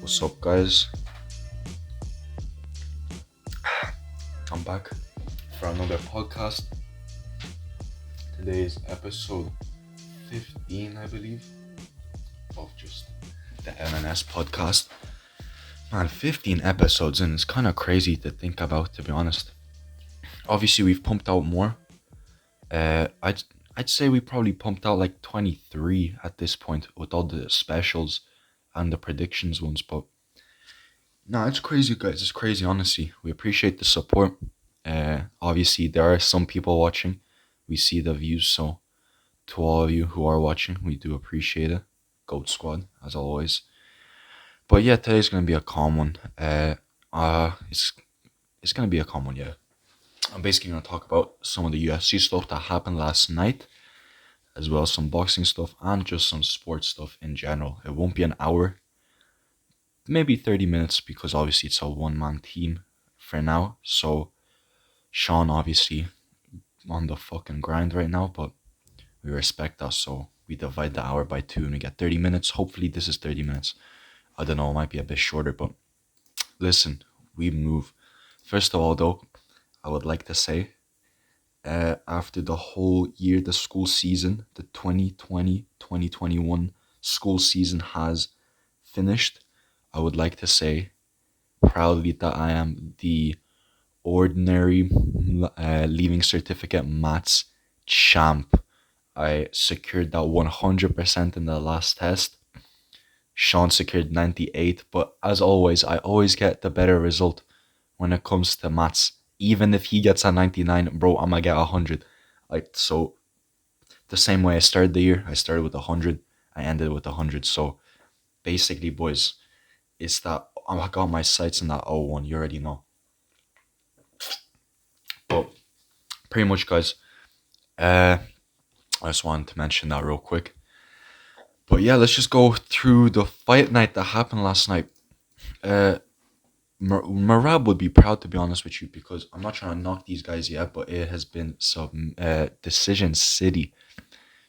What's up, guys? I'm back for another podcast. Today is episode 15, I believe, of just the M&S podcast. Man, 15 episodes, and it's kind of crazy to think about, to be honest. Obviously, we've pumped out more. I'd say we probably pumped out like 23 at this point with all the specials and the predictions ones, but no, it's crazy, guys. It's crazy, honestly. We appreciate the support. Obviously, there are some people watching. We see the views, so to all of you who are watching, we do appreciate it. Goat Squad, as always. But yeah, today's gonna be a calm one. It's gonna be a calm one, yeah. I'm basically gonna talk about some of the UFC stuff that happened last night, as well as some boxing stuff and just some sports stuff in general. It won't be an hour, maybe 30 minutes, because obviously it's a one-man team for now. So Sean obviously on the fucking grind right now, but we respect us, so we divide the hour by two and we get 30 minutes. Hopefully this is 30 minutes. I don't know, it might be a bit shorter, but listen, we move. First of all, though, I would like to say, after the whole year, the school season, the 2020-2021 school season has finished, I would like to say proudly that I am the ordinary leaving certificate maths champ. I secured that 100% in the last test. Sean secured 98, but as always, I always get the better result when it comes to maths. Even if he gets a 99, bro, I'm gonna get 100. So the same way I started the year, I started with 100, I ended with 100. So basically, boys, it's that I got my sights on that 01, you already know. But pretty much, guys, I just wanted to mention that real quick. But yeah, let's just go through the fight night that happened last night. Marab would be proud, to be honest with you, because I'm not trying to knock these guys yet, but it has been some decision city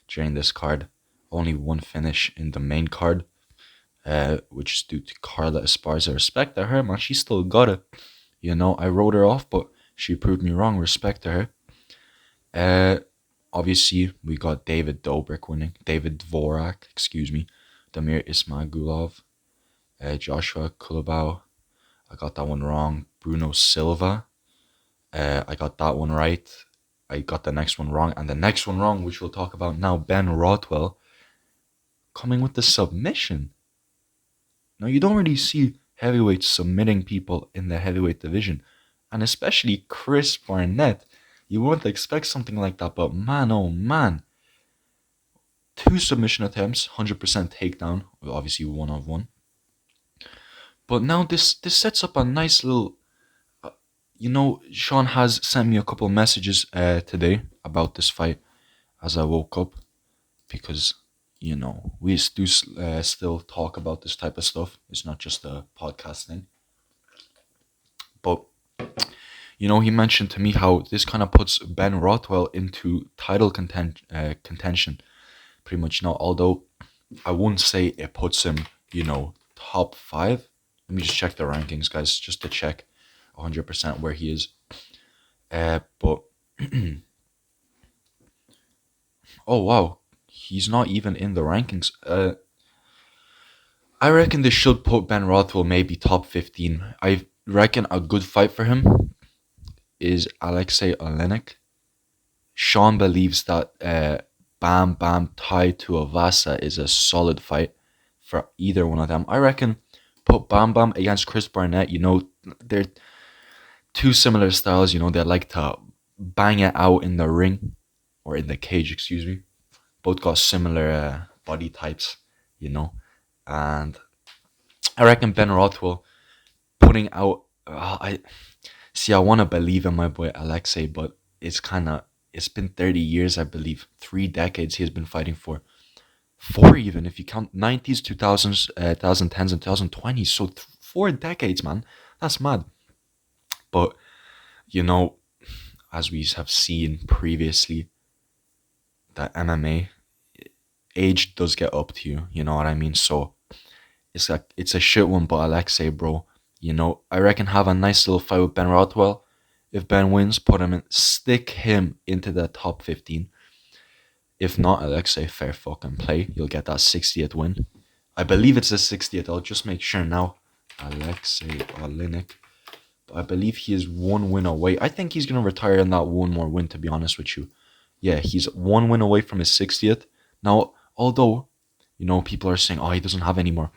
during this card. Only one finish in the main card, which is due to Carla Esparza. Respect to her, man. She still got it. You know, I wrote her off, but she proved me wrong. Respect to her. Obviously, we got David Dobrik winning. David Dvorak, excuse me. Damir Ismagulov. Joshua Kulabau. I got that one wrong. Bruno Silva. I got that one right. I got the next one wrong. And the next one wrong, which we'll talk about now, Ben Rothwell, coming with the submission. Now, you don't really see heavyweights submitting people in the heavyweight division. And especially Chris Barnett. You wouldn't expect something like that, but man, oh man. 2 submission attempts, 100% takedown, obviously 1-on-1. But now this sets up a nice little... Sean has sent me a couple messages today about this fight as I woke up. Because, we do still talk about this type of stuff. It's not just a podcast thing. But... he mentioned to me how this kind of puts Ben Rothwell into title contention, pretty much now. Although I wouldn't say it puts him, top 5. Let me just check the rankings, guys, just to check 100% where he is. But oh wow, he's not even in the rankings. I reckon this should put Ben Rothwell maybe top 15. I reckon a good fight for him is Alexei Olenek. Sean believes that Bam Bam Tai Tuivasa is a solid fight for either one of them. I reckon put Bam Bam against Chris Barnett. They're two similar styles. They like to bang it out in the ring or in the cage, excuse me. Both got similar body types, and I reckon Ben Rothwell putting out. I want to believe in my boy Alexei, but it's been 30 years, I believe. 3 decades he has been fighting for. 4 even, if you count 90s, 2000s, 2010s, and 2020s. So 4 decades, man. That's mad. But, as we have seen previously, that MMA, age does get up to you. You know what I mean? So it's a shit one, but Alexei, bro, I reckon have a nice little fight with Ben Rothwell. If Ben wins, stick him into the top 15. If not, Alexei, fair fucking play. You'll get that 60th win. I believe it's the 60th. I'll just make sure now. Alexei Oleinik. I believe he is one win away. I think he's going to retire in that one more win, to be honest with you. Yeah, he's one win away from his 60th. Now, although, people are saying, oh, he doesn't have any more.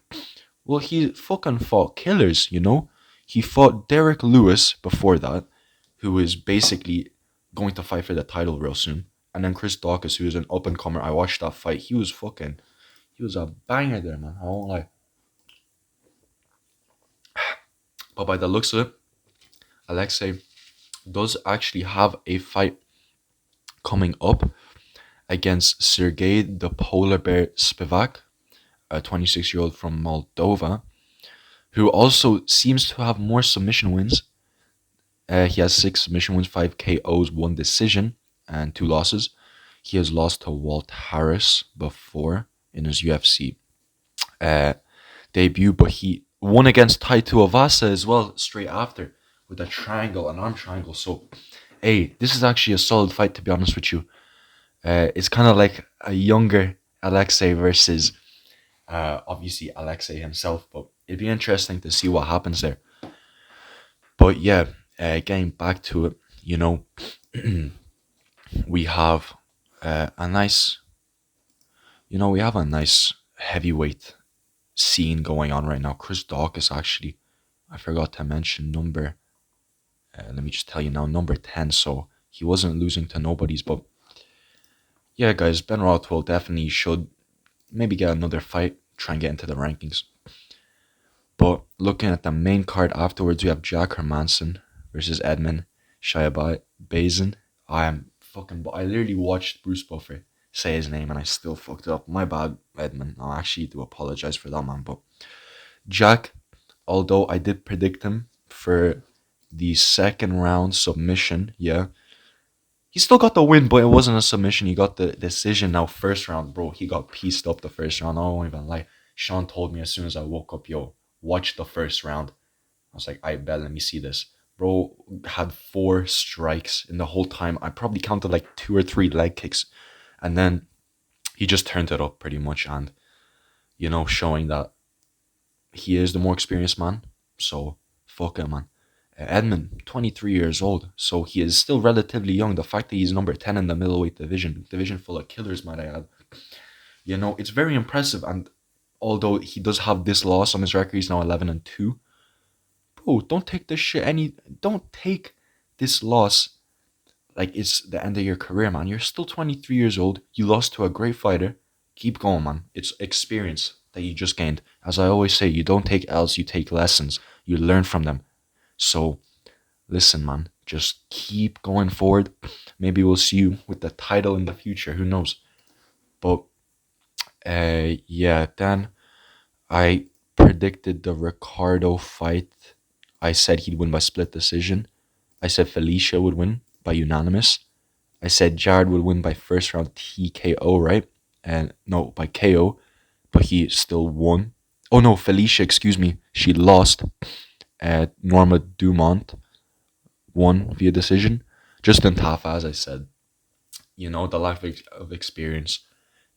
Well, he fucking fought killers. He fought Derek Lewis before that, who is basically going to fight for the title real soon. And then Chris Dawkins, who is an up-and-comer. I watched that fight. He was a banger there, man. I won't lie. But by the looks of it, Alexei does actually have a fight coming up against Sergey the Polar Bear Spivak, a 26-year-old from Moldova, who also seems to have more submission wins. He has 6 submission wins, 5 KOs, 1 decision, and 2 losses. He has lost to Walt Harris before in his UFC debut, but he won against Tai Tuivasa as well straight after with an arm triangle. So, hey, this is actually a solid fight, to be honest with you. It's kind of like a younger Alexei versus obviously Alexei himself, but it'd be interesting to see what happens there. But yeah, getting back to it, we have a nice heavyweight scene going on right now. Chris Dawkins actually, I forgot to mention let me just tell you now, number 10, so he wasn't losing to nobodies, but yeah, guys, Ben Rothwell definitely should maybe get another fight, try and get into the rankings. But looking at the main card afterwards, we have Jack Hermanson versus Edmund Shayabat-Bazin. I literally watched Bruce Buffer say his name and I still fucked it up. My bad, Edmund. I actually do apologize for that, man. But Jack, although I did predict him for the second round submission, yeah, he still got the win, but it wasn't a submission. He got the decision. Now, first round, bro, he got pieced up the first round. I won't even lie. Sean told me as soon as I woke up, yo, watch the first round. I was like, I bet, let me see this. Bro had 4 strikes in the whole time. I probably counted like 2 or 3 leg kicks. And then he just turned it up pretty much. And, showing that he is the more experienced man. So, fuck him, man. Edmund, 23 years old. So he is still relatively young. The fact that he's number 10 in the middleweight division full of killers, might I add. It's very impressive. And although he does have this loss on his record, he's now 11-2. Bro, don't take this loss like it's the end of your career, man. You're still 23 years old. You lost to a great fighter. Keep going, man. It's experience that you just gained. As I always say, you don't take L's, you take lessons. You learn from them. So, listen, man. Just keep going forward. Maybe we'll see you with the title in the future. Who knows? But, yeah, then I predicted the Ricardo fight. I said he'd win by split decision. I said Felicia would win by unanimous. I said Jared would win by first round TKO, right? And no, by KO, but he still won. Oh no, Felicia, excuse me, she lost. Norma Dumont won via decision. Justin Tafa, as I said, the lack of experience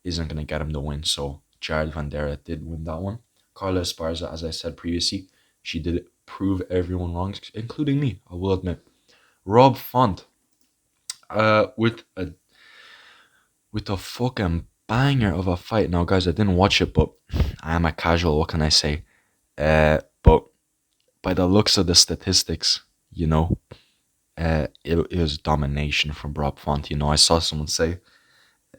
isn't going to get him the win. So Jared Vandera did win that one. Carla Esparza, as I said previously, she did prove everyone wrong, including me, I will admit. Rob Font, with a fucking banger of a fight. Now, guys, I didn't watch it, but I am a casual. What can I say? But by the looks of the statistics, it was domination from Rob Font. I saw someone say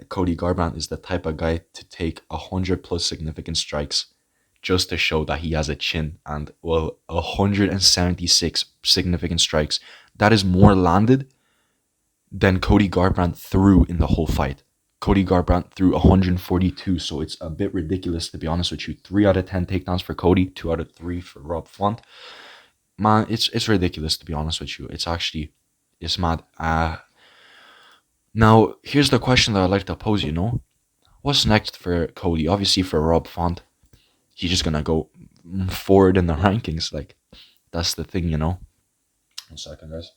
Cody Garbrandt is the type of guy to take 100+ significant strikes just to show that he has a chin. And, 176 significant strikes. That is more landed than Cody Garbrandt threw in the whole fight. Cody Garbrandt threw 142, so it's a bit ridiculous, to be honest with you. 3 out of 10 takedowns for Cody, 2 out of 3 for Rob Font. Man, it's ridiculous, to be honest with you. It's mad. Now, here's the question that I'd like to pose, What's next for Cody? Obviously, for Rob Font, he's just gonna go forward in the rankings. Like, that's the thing, you know. 1 second, guys.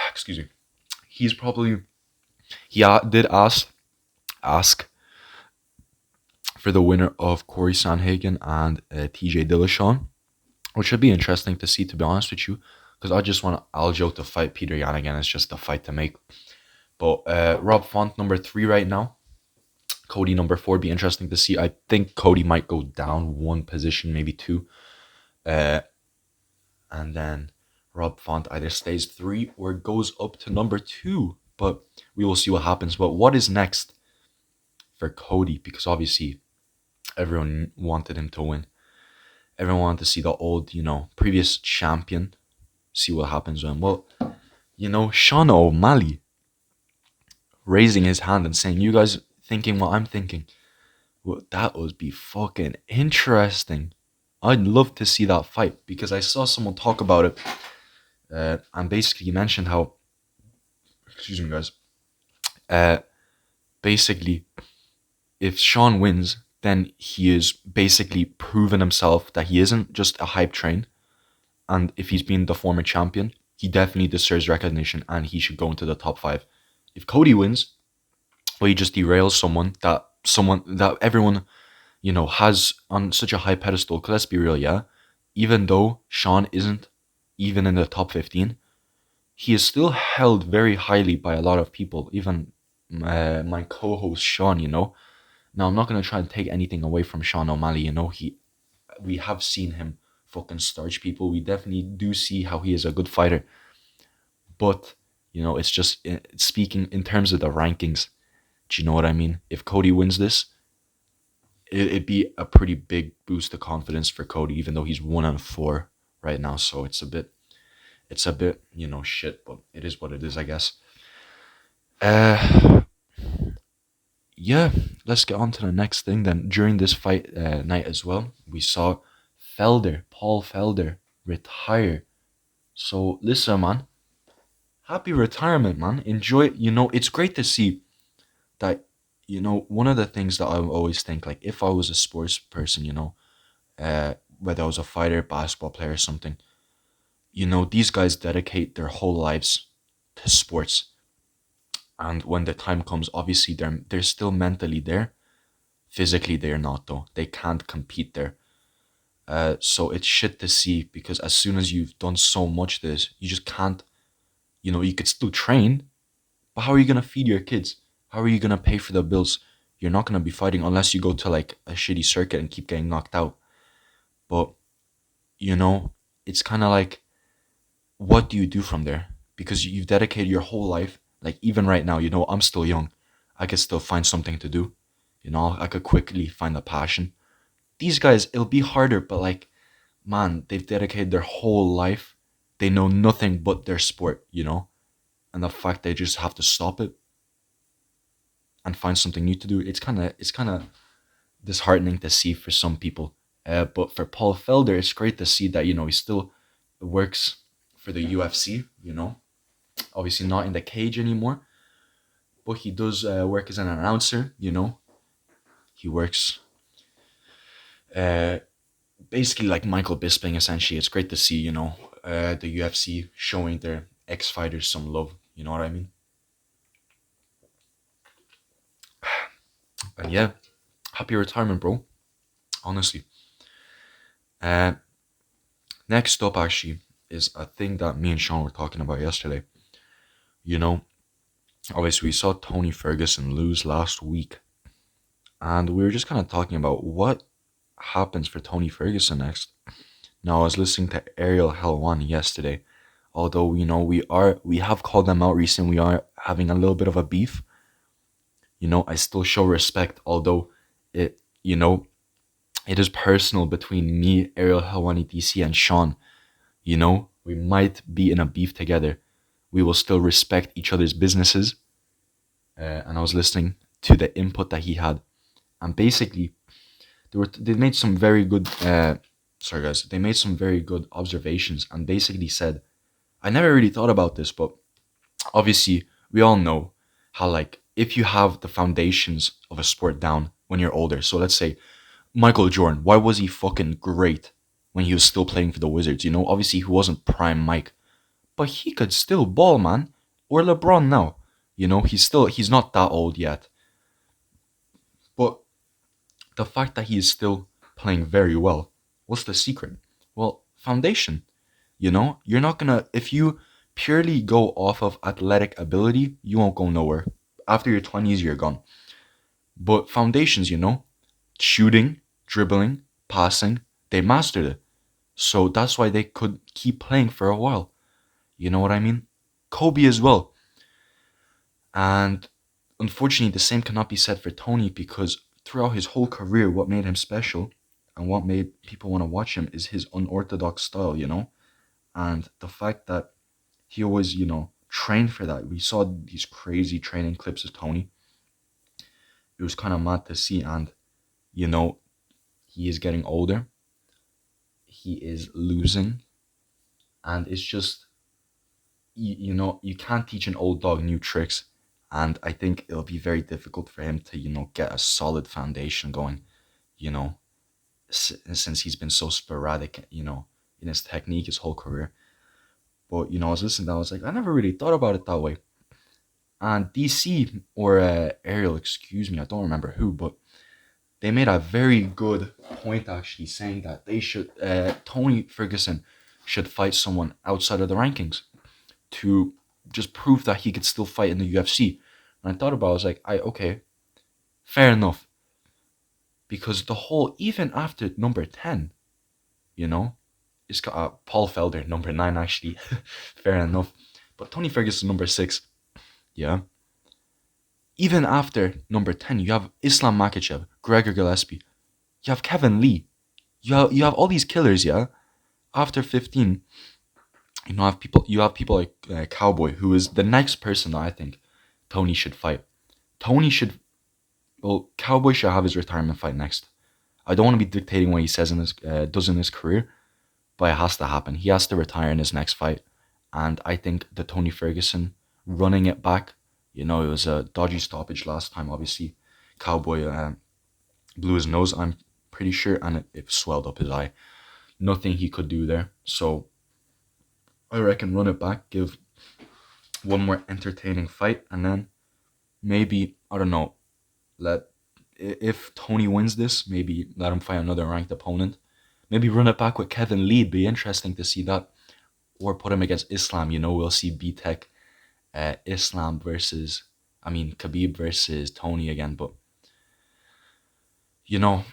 Excuse me. He's probably did ask for the winner of Corey Sandhagen and TJ Dillashaw, which should be interesting to see, to be honest with you, because I just want Aljo to fight Peter Yan again. It's just a fight to make. But Rob Font number 3 right now. Cody number 4. Be interesting to see. I think Cody might go down 1 position, maybe 2. And then Rob Font either stays 3 or goes up to number 2. But we will see what happens. But what is next for Cody? Because obviously everyone wanted him to win. Everyone wanted to see the old, previous champion. See what happens with him. Well, Sean O'Malley raising his hand and saying, you guys thinking what I'm thinking. Well, that would be fucking interesting. I'd love to see that fight because I saw someone talk about it and basically mentioned how, excuse me guys, basically if Sean wins, then he is basically proven himself that he isn't just a hype train. And if he's been the former champion, he definitely deserves recognition and he should go into the top 5. If Cody wins, well, he just derails someone that everyone, has on such a high pedestal. Because let's be real, yeah, even though Sean isn't even in the top 15, he is still held very highly by a lot of people, even my co-host Sean, Now, I'm not going to try and take anything away from Sean O'Malley, we have seen him fucking starch people. We definitely do see how he is a good fighter. But, it's just speaking in terms of the rankings. Do you know what I mean? If Cody wins this, it'd be a pretty big boost of confidence for Cody, even though he's 1-4 right now. So it's a bit, shit, but it is what it is, I guess. Yeah, let's get on to the next thing then. During this fight night as well, we saw Paul Felder, retire. So listen, man, happy retirement, man. Enjoy it. It's great to see that, one of the things that I always think, like, if I was a sports person, whether I was a fighter, basketball player, or something, these guys dedicate their whole lives to sports. And when the time comes, obviously they're still mentally there. Physically, they're not, though. They can't compete there. So it's shit to see because as soon as you've done so much this, you just can't, you could still train, but how are you going to feed your kids? How are you going to pay for the bills? You're not going to be fighting unless you go to like a shitty circuit and keep getting knocked out. But, it's kind of like, what do you do from there? Because you've dedicated your whole life. Like even right now, I'm still young. I could still find something to do. I could quickly find a passion. These guys, it'll be harder, but like, man, they've dedicated their whole life. They know nothing but their sport, and the fact they just have to stop it and find something new to do. It's kind of disheartening to see for some people. But for Paul Felder, it's great to see that he still works for the UFC. Obviously not in the cage anymore, but he does work as an announcer. He works basically like Michael Bisping. Essentially, it's great to see the UFC showing their ex-fighters some love. You know what I mean? And yeah, happy retirement, bro. Honestly. Next up, actually, is a thing that me and Sean were talking about yesterday. Obviously, we saw Tony Ferguson lose last week. And we were just kind of talking about what happens for Tony Ferguson next. Now, I was listening to Ariel Helwani yesterday. Although, we have called them out recently. We are having a little bit of a beef. I still show respect, although it is personal between me, Ariel Helwani, DC, and Sean. We might be in a beef together. We will still respect each other's businesses. And I was listening to the input that he had. And basically, they made some very good, they made some very good observations and basically said, I never really thought about this, but obviously we all know how, like, if you have the foundations of a sport down when you're older. So let's say Michael Jordan, why was he fucking great when he was still playing for the Wizards? You know, obviously he wasn't prime Mike, but he could still ball, man. Or LeBron now. You know, he's not that old yet. But the fact that he is still playing very well, what's the secret? Well, foundation. You know, you're not gonna, if you purely go off of athletic ability, you won't go nowhere. After your 20s, you're gone. But foundations, you know, shooting, dribbling, passing, they mastered it. So that's why they could keep playing for a while. You know what I mean? Kobe as well. And unfortunately, the same cannot be said for Tony because throughout his whole career, what made him special and what made people want to watch him is his unorthodox style, you know? And the fact that he always, you know, trained for that. We saw these crazy training clips of Tony. It was kind of mad to see. And, you know, he is getting older. He is losing. And it's just, you know, you can't teach an old dog new tricks. And I think it'll be very difficult for him to, you know, get a solid foundation going, you know, since he's been so sporadic, you know, in his technique his whole career. But, you know, I was listening to that, I was like, I never really thought about it that way. And DC, or Ariel, excuse me, I don't remember who, but they made a very good point actually saying that they should, Tony Ferguson should fight someone outside of the rankings to just prove that he could still fight in the UFC. And I thought about it, I was like, okay, fair enough. Because the whole, even after number 10, you know, it's got Paul Felder, number 9 actually, fair enough. But Tony Ferguson, number 6, yeah. Even after number 10, you have Islam Makhachev, Gregor Gillespie, you have Kevin Lee, you have all these killers, yeah. After 15, you have people like Cowboy, who is the next person that I think Tony should fight. Tony should, well, Cowboy should have his retirement fight next. I don't want to be dictating what he says in his does in his career, but it has to happen. He has to retire in his next fight, and I think the Tony Ferguson running it back. You know, it was a dodgy stoppage last time. Obviously, Cowboy blew his nose, I'm pretty sure, and it swelled up his eye. Nothing he could do there. So I reckon run it back, give one more entertaining fight, and then maybe, I don't know, let, if Tony wins this, maybe let him fight another ranked opponent. Maybe run it back with Kevin Lee. It'd be interesting to see that. Or put him against Islam. You know, we'll see B-Tech, Islam versus, Khabib versus Tony again. But, you know,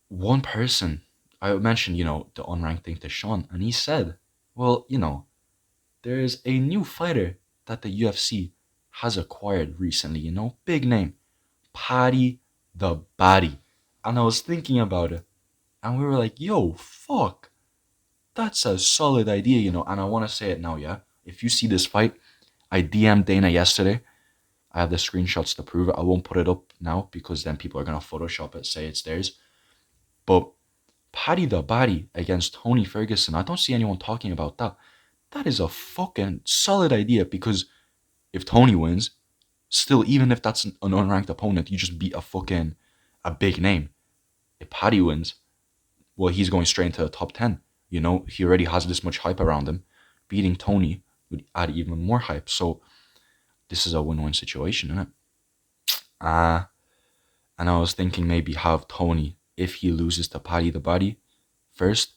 one person, I mentioned, you know, the unranked thing to Sean, and he said, well, you know, there's a new fighter that the UFC has acquired recently, you know, big name, Paddy the Baddy. And I was thinking about it, and we were like, yo, fuck, that's a solid idea, you know, and I want to say it now, yeah? If you see this fight, I DM'd Dana yesterday. I have the screenshots to prove it. I won't put it up now because then people are going to Photoshop it, say it's theirs. But Paddy the Baddy against Tony Ferguson, I don't see anyone talking about that. That is a fucking solid idea because if Tony wins, still, even if that's an unranked opponent, you just beat a big name. If Paddy wins, well, he's going straight into the top 10. You know, he already has this much hype around him. Beating Tony would add even more hype. So this is a win-win situation, isn't it? And I was thinking maybe have Tony, if he loses to Paddy the Baddy, first,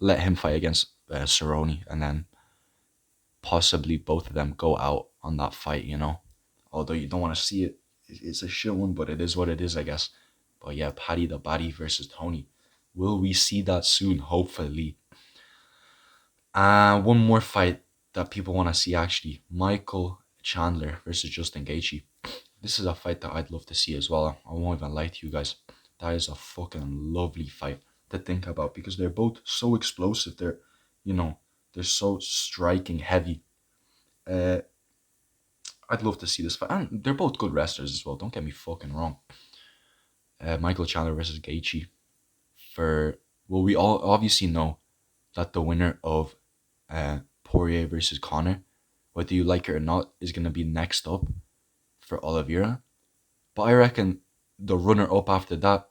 let him fight against Cerrone, and then possibly both of them go out on that fight, you know? Although you don't want to see it. It's a shit one, but it is what it is, I guess. But yeah, Paddy the Baddy versus Tony. Will we see that soon? Hopefully. One more fight that people want to see actually. Michael Chandler versus Justin Gaethje. This is a fight that I'd love to see as well. I won't even lie to you guys. That is a fucking lovely fight to think about because they're both so explosive. They're, you know, they're so striking heavy. I'd love to see this fight. And they're both good wrestlers as well. Don't get me fucking wrong. Michael Chandler versus Gaethje. We all obviously know that the winner of Poirier versus Conor, whether you like it or not, is going to be next up for Oliveira. But I reckon the runner-up after that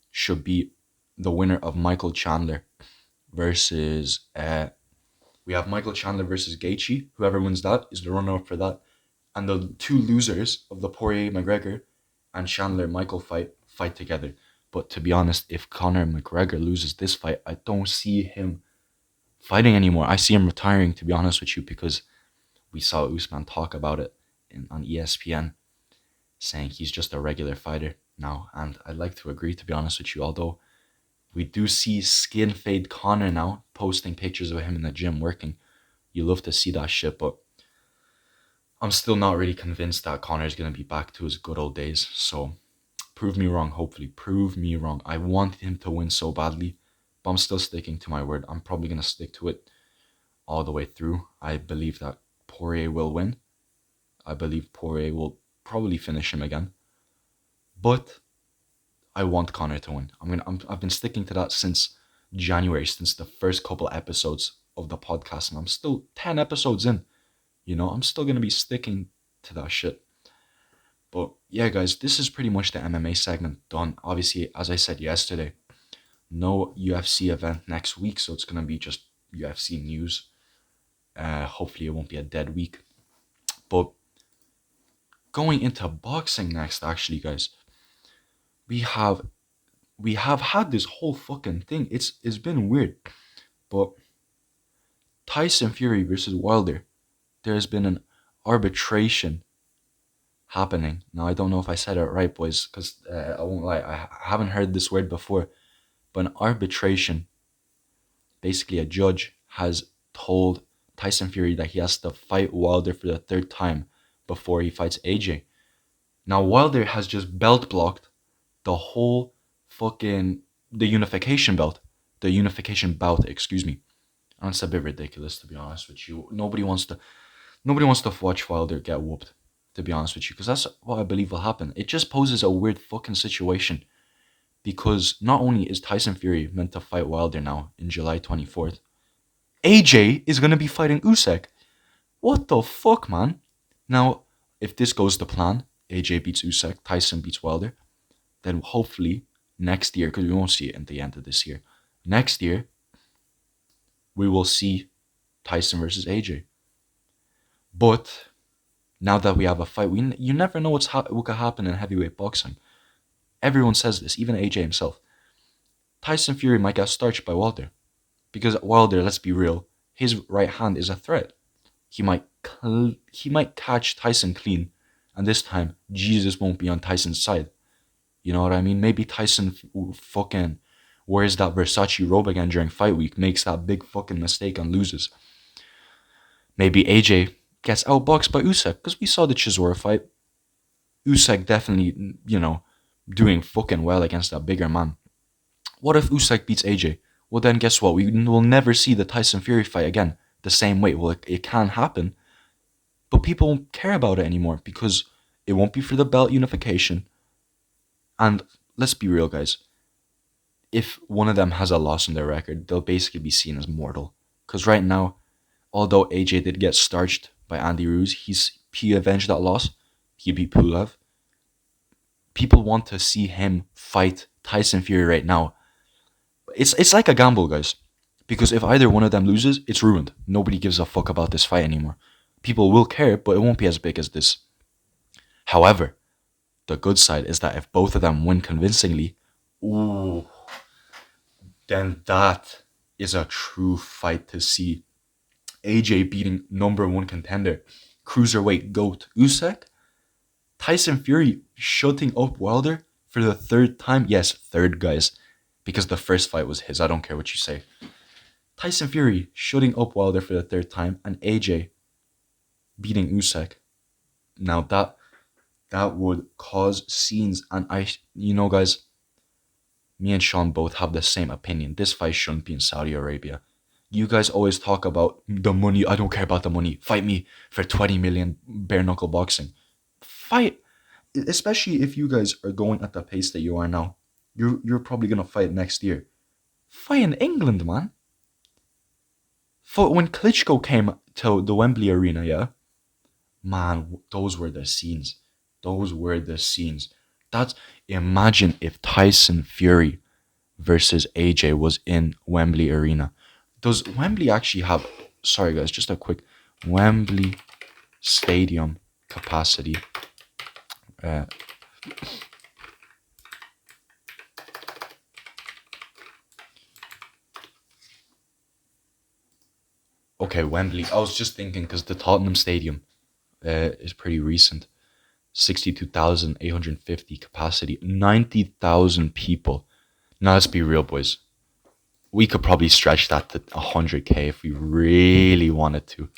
should be the winner of Michael Chandler versus... we have Michael Chandler versus Gaethje. Whoever wins that is the runner-up for that. And the two losers of the Poirier-McGregor and Chandler-Michael fight together. But to be honest, if Conor McGregor loses this fight, I don't see him fighting anymore. I see him retiring, to be honest with you, because we saw Usman talk about it on ESPN, saying he's just a regular fighter now. And I'd like to agree, to be honest with you, although we do see skin fade Conor now, posting pictures of him in the gym working. You love to see that shit, but I'm still not really convinced that Conor is going to be back to his good old days. So prove me wrong, hopefully. Prove me wrong. I want him to win so badly, but I'm still sticking to my word. I'm probably going to stick to it all the way through. I believe that Poirier will win. I believe Poirier will probably finish him again. But I want Conor to win. I've been sticking to that since January, since the first couple episodes of the podcast, and I'm still 10 episodes in. You know, I'm still going to be sticking to that shit. But yeah, guys, this is pretty much the MMA segment done. Obviously, as I said yesterday, no UFC event next week, so it's going to be just UFC news. Hopefully it won't be a dead week. But going into boxing next, actually, guys, we have had this whole fucking thing. It's been weird. But Tyson Fury versus Wilder, there's been an arbitration happening. Now, I don't know if I said it right, boys, because I won't lie, I haven't heard this word before. But an arbitration, basically a judge has told Tyson Fury that he has to fight Wilder for the third time before he fights AJ. Now, Wilder has just belt blocked the whole the unification bout, excuse me. And it's a bit ridiculous, to be honest with you. Nobody wants to watch Wilder get whooped, to be honest with you, because that's what I believe will happen. It just poses a weird fucking situation, because not only is Tyson Fury meant to fight Wilder now in July 24th, AJ is going to be fighting Usyk. What the fuck, man? Now, if this goes to plan, AJ beats Usyk, Tyson beats Wilder, then hopefully next year, because we won't see it at the end of this year, next year, we will see Tyson versus AJ. But now that we have a fight, you never know what could happen in heavyweight boxing. Everyone says this, even AJ himself. Tyson Fury might get starched by Wilder. Because Wilder, let's be real, his right hand is a threat. He might catch Tyson clean, and this time, Jesus won't be on Tyson's side. You know what I mean? Maybe Tyson fucking wears that Versace robe again during fight week, makes that big fucking mistake and loses. Maybe AJ gets outboxed by Usyk, because we saw the Chisora fight. Usyk definitely, doing fucking well against that bigger man. What if Usyk beats AJ? Well, then guess what? We will never see the Tyson Fury fight again the same way. Well, it can happen, but people won't care about it anymore because it won't be for the belt unification. And let's be real, guys. If one of them has a loss in their record, they'll basically be seen as mortal. Because right now, although AJ did get starched by Andy Ruiz, he avenged that loss. He beat Pulev. People want to see him fight Tyson Fury right now. It's like a gamble, guys. Because if either one of them loses, it's ruined. Nobody gives a fuck about this fight anymore. People will care, but it won't be as big as this. However, the good side is that if both of them win convincingly, then that is a true fight to see. AJ beating number one contender, cruiserweight GOAT Usyk. Tyson Fury shutting up Wilder for the third time. Yes, third, guys. Because the first fight was his. I don't care what you say. Tyson Fury shutting up Wilder for the third time. And AJ beating Usyk. Now that would cause scenes. And guys, me and Sean both have the same opinion. This fight shouldn't be in Saudi Arabia. You guys always talk about the money. I don't care about the money. Fight me for 20 million bare knuckle boxing. Fight. Especially if you guys are going at the pace that you are now. You're probably going to fight next year. Fight in England, man. When Klitschko came to the Wembley Arena, yeah? Man, those were the scenes. Those were the scenes. That's Imagine if Tyson Fury versus AJ was in Wembley Arena. Does Wembley actually have? Sorry, guys, just a quick Wembley Stadium capacity. Uh, okay, Wembley. I was just thinking because the Tottenham Stadium is pretty recent. 62,850 capacity, 90,000 people. Now let's be real, boys. We could probably stretch that to 100K if we really wanted to.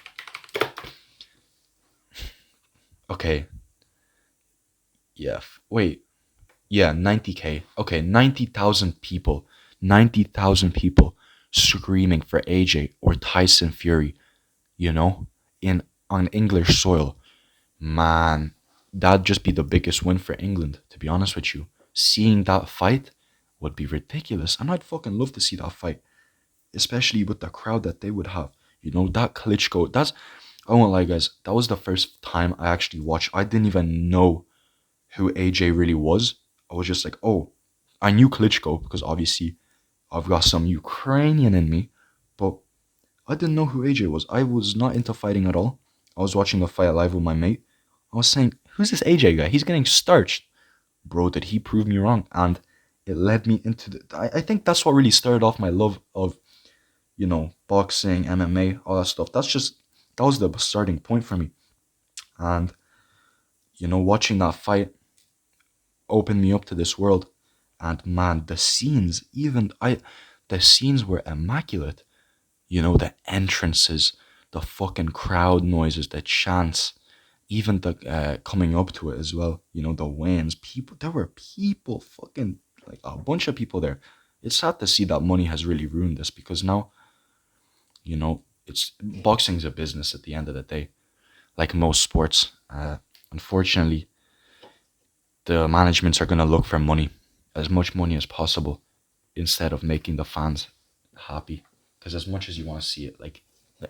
Okay. Yeah. Wait. Yeah, 90K. Okay, 90,000 people. 90,000 people screaming for AJ or Tyson Fury, you know, in on English soil. Man, that'd just be the biggest win for England, to be honest with you. Seeing that fight would be ridiculous. And I'd fucking love to see that fight, especially with the crowd that they would have. You know, that Klitschko, I won't lie, guys, that was the first time I actually watched. I didn't even know who AJ really was. I was just like, oh, I knew Klitschko because obviously I've got some Ukrainian in me, but I didn't know who AJ was. I was not into fighting at all. I was watching the fight live with my mate. I was saying, who's this AJ guy? He's getting starched. Bro, did he prove me wrong? And it led me into I think that's what really started off my love of, boxing, MMA, all that stuff. That was the starting point for me. And, watching that fight opened me up to this world. And man, the scenes were immaculate. The entrances, the fucking crowd noises, the chants, even the coming up to it as well. The wins. There were people, fucking like a bunch of people there. It's sad to see that money has really ruined this because now, it's boxing's a business at the end of the day, like most sports. Unfortunately, the managements are gonna look for money, as much money as possible, instead of making the fans happy. Because as much as you want to see it, like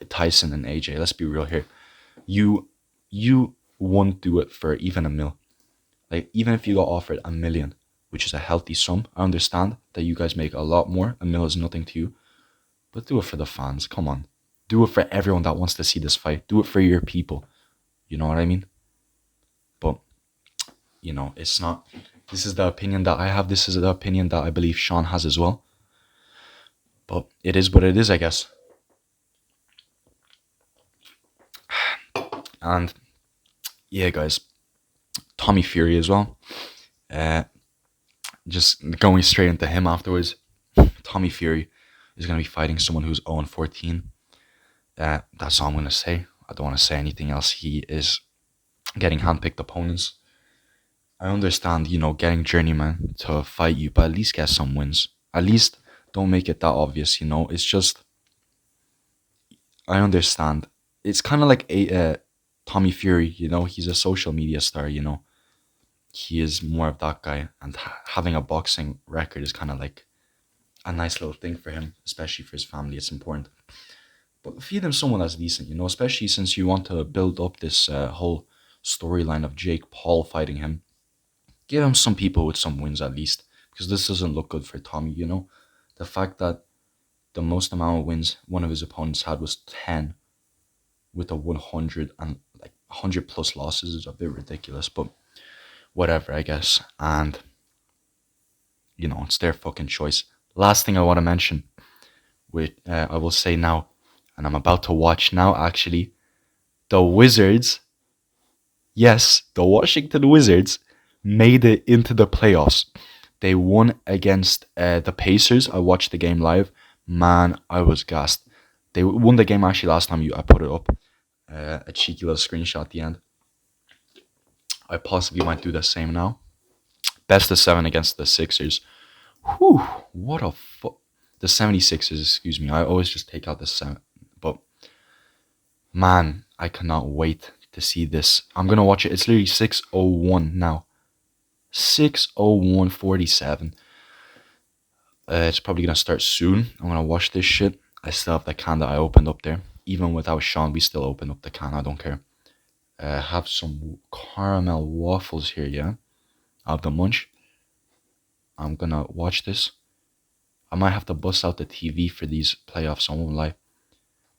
Tyson and AJ, let's be real here, you you won't do it for even a mil. Like even if you got offered 1 million, which is a healthy sum, I understand that you guys make a lot more. 1 mil is nothing to you, but do it for the fans. Come on, do it for everyone that wants to see this fight. Do it for your people. You know what I mean? But it's not. This is the opinion that I have. This is the opinion that I believe Sean has as well. But it is what it is, I guess. And yeah, guys, Tommy Fury as well. Just going straight into him afterwards. Tommy Fury is going to be fighting someone who's 0-14. That's all I'm going to say. I don't want to say anything else. He is getting handpicked opponents. I understand, getting journeyman to fight you, but at least get some wins. At least don't make it that obvious, It's just, I understand. It's kind of like Tommy Fury, He's a social media star, He is more of that guy, and having a boxing record is kind of like a nice little thing for him, especially for his family. It's important. But feed him someone that's decent, especially since you want to build up this whole storyline of Jake Paul fighting him. Give him some people with some wins at least, because this doesn't look good for Tommy, The fact that the most amount of wins one of his opponents had was 10 with a 100 and like 100 plus losses is a bit ridiculous, but whatever, I guess. And, it's their fucking choice. Last thing I want to mention, which I will say now, and I'm about to watch now actually, the Wizards, yes, the Washington Wizards made it into the playoffs. They won against the Pacers. I watched the game live. Man, I was gassed. They won the game actually last time I put it up. A cheeky little screenshot at the end. I possibly might do the same now. Best of 7 against the Sixers. Whew, what a the 76ers, excuse me. I always just take out the 7. But, man, I cannot wait to see this. I'm going to watch it. It's literally 6:01 now. 6:01:47. It's probably going to start soon. I'm going to watch this shit. I still have the can that I opened up there. Even without Sean, we still open up the can. I don't care. Have some caramel waffles here, yeah? I have the munch. I'm gonna watch this. I might have to bust out the TV for these playoffs, I won't lie.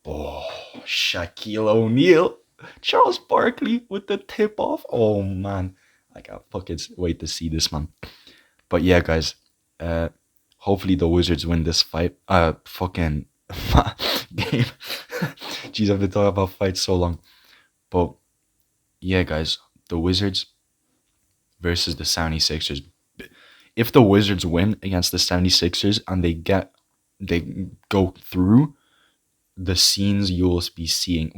Oh, Shaquille O'Neal. Charles Barkley with the tip off. Oh, man. I can't fucking wait to see this, man. But yeah, guys. Hopefully the Wizards win this fight. Fucking game. Jeez, I've been talking about fights so long. But yeah, guys. The Wizards versus the 76ers. If the Wizards win against the 76ers and they go through, the scenes you will be seeing.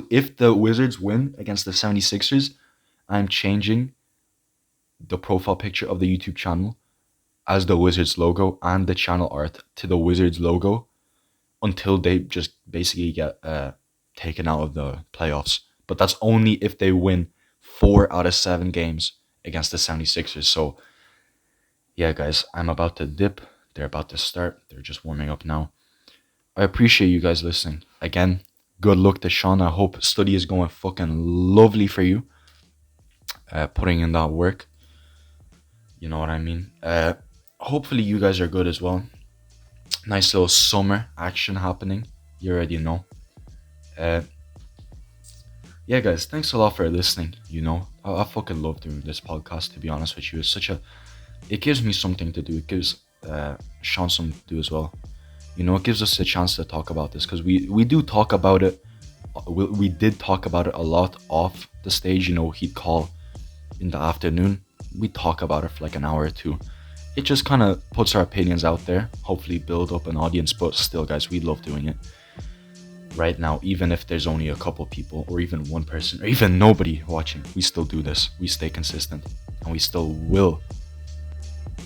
If the Wizards win against the 76ers, I'm changing the profile picture of the YouTube channel as the Wizards logo and the channel art to the Wizards logo until they just basically get taken out of the playoffs. But that's only if they win 4 out of 7 games against the 76ers. So yeah, guys, I'm about to dip. They're about to start. They're just warming up now. I appreciate you guys listening. Again, good luck to Sean. I hope study is going fucking lovely for you. Putting in that work. You know what I mean? Hopefully you guys are good as well. Nice little summer action happening. You already know. Yeah, guys, thanks a lot for listening. You know, I fucking love doing this podcast, to be honest with you. It gives me something to do. It gives Sean something to do as well. You know, it gives us a chance to talk about this because we do talk about it. We did talk about it a lot off the stage. You know, he'd call in the afternoon. We talk about it for like an hour or two. It just kind of puts our opinions out there. Hopefully build up an audience. But still, guys, we love doing it. Right now, even if there's only a couple people or even one person or even nobody watching, we still do this. We stay consistent and we still will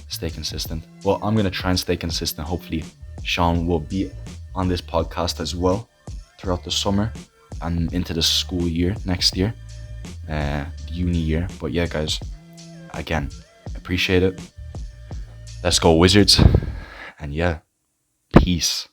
stay consistent. Well, I'm going to try and stay consistent. Hopefully Sean will be on this podcast as well throughout the summer and into the school year next year, uni year. But yeah, guys, again, appreciate it. Let's go Wizards. And yeah, peace.